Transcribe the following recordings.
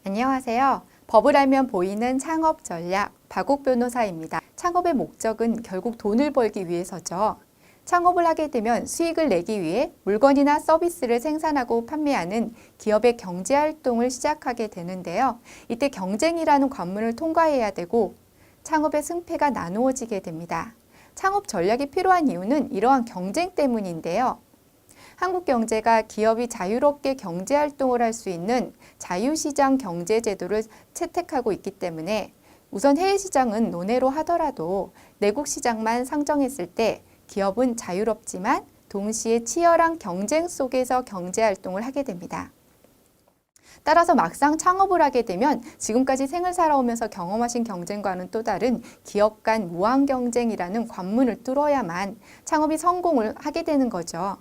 안녕하세요. 법을 알면 보이는 창업 전략, 박옥 변호사입니다. 창업의 목적은 결국 돈을 벌기 위해서죠. 창업을 하게 되면 수익을 내기 위해 물건이나 서비스를 생산하고 판매하는 기업의 경제활동을 시작하게 되는데요. 이때 경쟁이라는 관문을 통과해야 되고 창업의 승패가 나누어지게 됩니다. 창업 전략이 필요한 이유는 이러한 경쟁 때문인데요. 한국 경제가 기업이 자유롭게 경제활동을 할 수 있는 자유시장 경제제도를 채택하고 있기 때문에 우선 해외시장은 논외로 하더라도 내국 시장만 상정했을 때 기업은 자유롭지만 동시에 치열한 경쟁 속에서 경제활동을 하게 됩니다. 따라서 막상 창업을 하게 되면 지금까지 생을 살아오면서 경험하신 경쟁과는 또 다른 기업 간 무한 경쟁이라는 관문을 뚫어야만 창업이 성공을 하게 되는 거죠.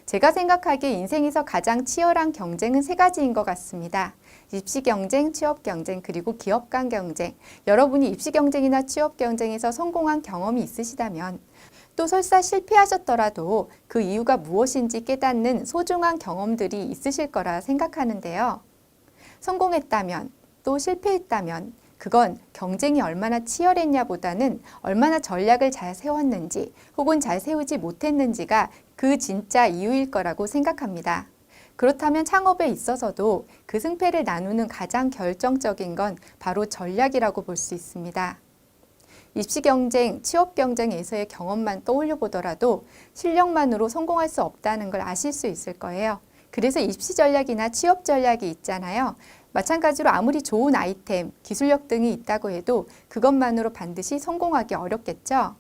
제가 생각하기에 인생에서 가장 치열한 경쟁은 세 가지인 것 같습니다. 입시 경쟁, 취업 경쟁, 그리고 기업 간 경쟁. 여러분이 입시 경쟁이나 취업 경쟁에서 성공한 경험이 있으시다면 또 설사 실패하셨더라도 그 이유가 무엇인지 깨닫는 소중한 경험들이 있으실 거라 생각하는데요. 성공했다면 또 실패했다면 그건 경쟁이 얼마나 치열했냐보다는 얼마나 전략을 잘 세웠는지 혹은 잘 세우지 못했는지가 그 진짜 이유일 거라고 생각합니다. 그렇다면 창업에 있어서도 그 승패를 나누는 가장 결정적인 건 바로 전략이라고 볼 수 있습니다. 입시 경쟁, 취업 경쟁에서의 경험만 떠올려 보더라도 실력만으로 성공할 수 없다는 걸 아실 수 있을 거예요. 그래서 입시 전략이나 취업 전략이 있잖아요. 마찬가지로 아무리 좋은 아이템, 기술력 등이 있다고 해도 그것만으로 반드시 성공하기 어렵겠죠?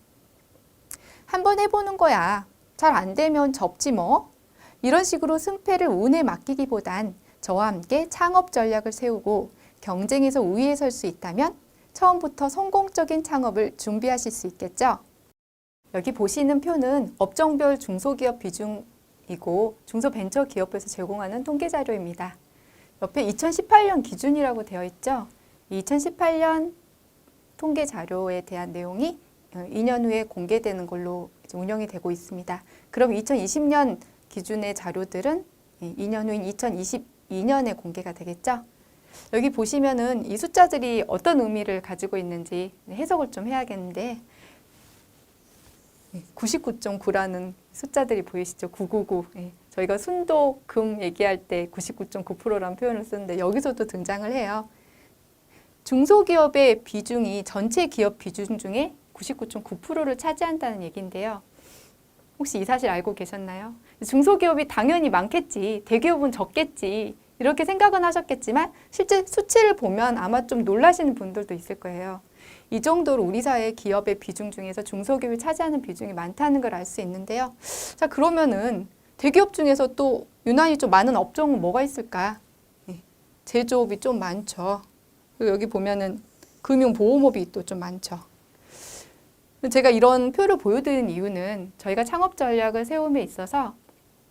한번 해보는 거야. 잘 안 되면 접지 뭐. 이런 식으로 승패를 운에 맡기기보단 저와 함께 창업 전략을 세우고 경쟁에서 우위에 설 수 있다면 처음부터 성공적인 창업을 준비하실 수 있겠죠? 여기 보시는 표는 업종별 중소기업 비중이고 중소벤처기업에서 제공하는 통계 자료입니다. 옆에 2018년 기준이라고 되어 있죠? 2018년 통계 자료에 대한 내용이 2년 후에 공개되는 걸로 운영이 되고 있습니다. 그럼 2020년 기준의 자료들은 2년 후인 2022년에 공개가 되겠죠? 여기 보시면은 이 숫자들이 어떤 의미를 가지고 있는지 해석을 좀 해야겠는데 99.9라는 숫자들이 보이시죠? 999. 저희가 순도 금 얘기할 때 99.9%라는 표현을 쓰는데 여기서도 등장을 해요. 중소기업의 비중이 전체 기업 비중 중에 99.9%를 차지한다는 얘기인데요. 혹시 이 사실 알고 계셨나요? 중소기업이 당연히 많겠지, 대기업은 적겠지 이렇게 생각은 하셨겠지만 실제 수치를 보면 아마 좀 놀라시는 분들도 있을 거예요. 이 정도로 우리 사회 기업의 비중 중에서 중소기업이 차지하는 비중이 많다는 걸 알 수 있는데요. 자, 그러면은 대기업 중에서 또 유난히 좀 많은 업종은 뭐가 있을까? 제조업이 좀 많죠. 그리고 여기 보면은 금융보험업이 또 좀 많죠. 제가 이런 표를 보여드린 이유는 저희가 창업 전략을 세움에 있어서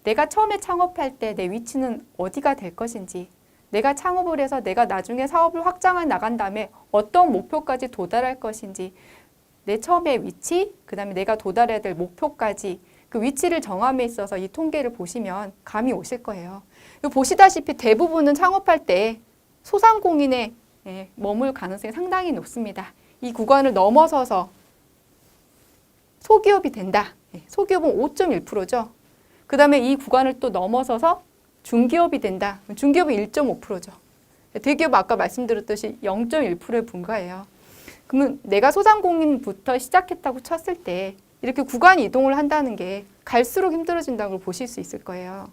내가 처음에 창업할 때 내 위치는 어디가 될 것인지, 내가 창업을 해서 내가 나중에 사업을 확장해 나간 다음에 어떤 목표까지 도달할 것인지, 내 처음의 위치, 그 다음에 내가 도달해야 될 목표까지 그 위치를 정함에 있어서 이 통계를 보시면 감이 오실 거예요. 보시다시피 대부분은 창업할 때 소상공인에 머물 가능성이 상당히 높습니다. 이 구간을 넘어서서 소기업이 된다. 소기업은 5.1%죠. 그 다음에 이 구간을 또 넘어서서 중기업이 된다. 중기업은 1.5%죠. 대기업 아까 말씀드렸듯이 0.1%에 불과해요. 그러면 내가 소상공인부터 시작했다고 쳤을 때 이렇게 구간 이동을 한다는 게 갈수록 힘들어진다는 걸 보실 수 있을 거예요.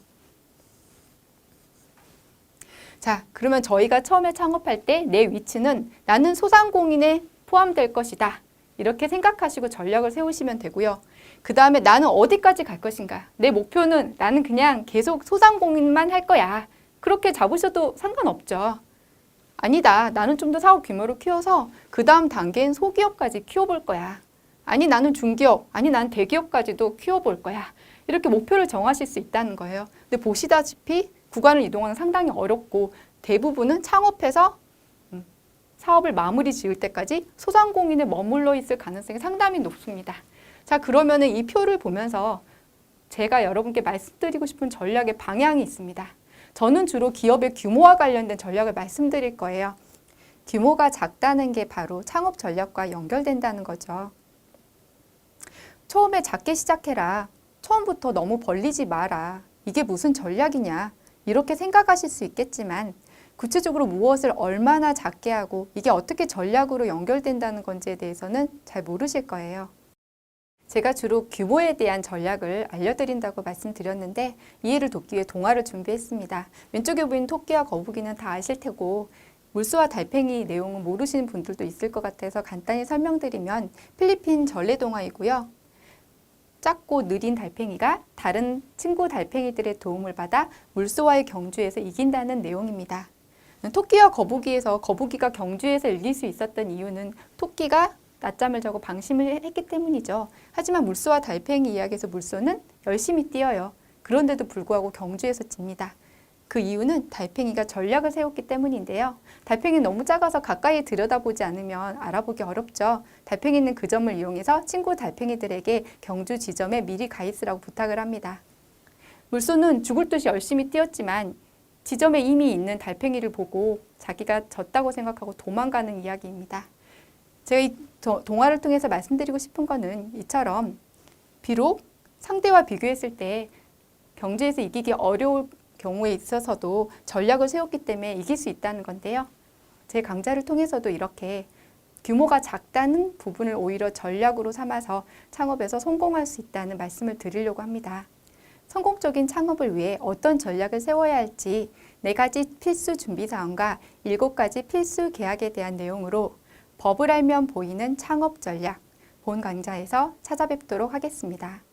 자, 그러면 저희가 처음에 창업할 때 내 위치는 나는 소상공인에 포함될 것이다. 이렇게 생각하시고 전략을 세우시면 되고요. 그 다음에 나는 어디까지 갈 것인가? 내 목표는 나는 그냥 계속 소상공인만 할 거야. 그렇게 잡으셔도 상관없죠. 아니다. 나는 좀 더 사업 규모를 키워서 그 다음 단계인 소기업까지 키워볼 거야. 아니 나는 중기업, 아니 나는 대기업까지도 키워볼 거야. 이렇게 목표를 정하실 수 있다는 거예요. 근데 보시다시피 구간을 이동하는 상당히 어렵고 대부분은 창업해서 사업을 마무리 지을 때까지 소상공인에 머물러 있을 가능성이 상당히 높습니다. 자, 그러면은 이 표를 보면서 제가 여러분께 말씀드리고 싶은 전략의 방향이 있습니다. 저는 주로 기업의 규모와 관련된 전략을 말씀드릴 거예요. 규모가 작다는 게 바로 창업 전략과 연결된다는 거죠. 처음에 작게 시작해라. 처음부터 너무 벌리지 마라. 이게 무슨 전략이냐. 이렇게 생각하실 수 있겠지만 구체적으로 무엇을 얼마나 작게 하고 이게 어떻게 전략으로 연결된다는 건지에 대해서는 잘 모르실 거예요. 제가 주로 규모에 대한 전략을 알려드린다고 말씀드렸는데 이해를 돕기 위해 동화를 준비했습니다. 왼쪽에 보이는 토끼와 거북이는 다 아실 테고 물소와 달팽이 내용은 모르시는 분들도 있을 것 같아서 간단히 설명드리면 필리핀 전래동화이고요. 작고 느린 달팽이가 다른 친구 달팽이들의 도움을 받아 물소와의 경주에서 이긴다는 내용입니다. 토끼와 거북이에서 거북이가 경주에서 이길 수 있었던 이유는 토끼가 낮잠을 자고 방심을 했기 때문이죠. 하지만 물소와 달팽이 이야기에서 물소는 열심히 뛰어요. 그런데도 불구하고 경주에서 집니다. 그 이유는 달팽이가 전략을 세웠기 때문인데요. 달팽이는 너무 작아서 가까이 들여다보지 않으면 알아보기 어렵죠. 달팽이는 그 점을 이용해서 친구 달팽이들에게 경주 지점에 미리 가 있으라고 부탁을 합니다. 물소는 죽을 듯이 열심히 뛰었지만 지점에 이미 있는 달팽이를 보고 자기가 졌다고 생각하고 도망가는 이야기입니다. 제가 이 동화를 통해서 말씀드리고 싶은 거는 이처럼 비록 상대와 비교했을 때 경주에서 이기기 어려울 경우에 있어서도 전략을 세웠기 때문에 이길 수 있다는 건데요. 제 강좌를 통해서도 이렇게 규모가 작다는 부분을 오히려 전략으로 삼아서 창업에서 성공할 수 있다는 말씀을 드리려고 합니다. 성공적인 창업을 위해 어떤 전략을 세워야 할지 4가지 필수 준비사항과 7가지 필수 계약에 대한 내용으로 법을 알면 보이는 창업 전략 본 강좌에서 찾아뵙도록 하겠습니다.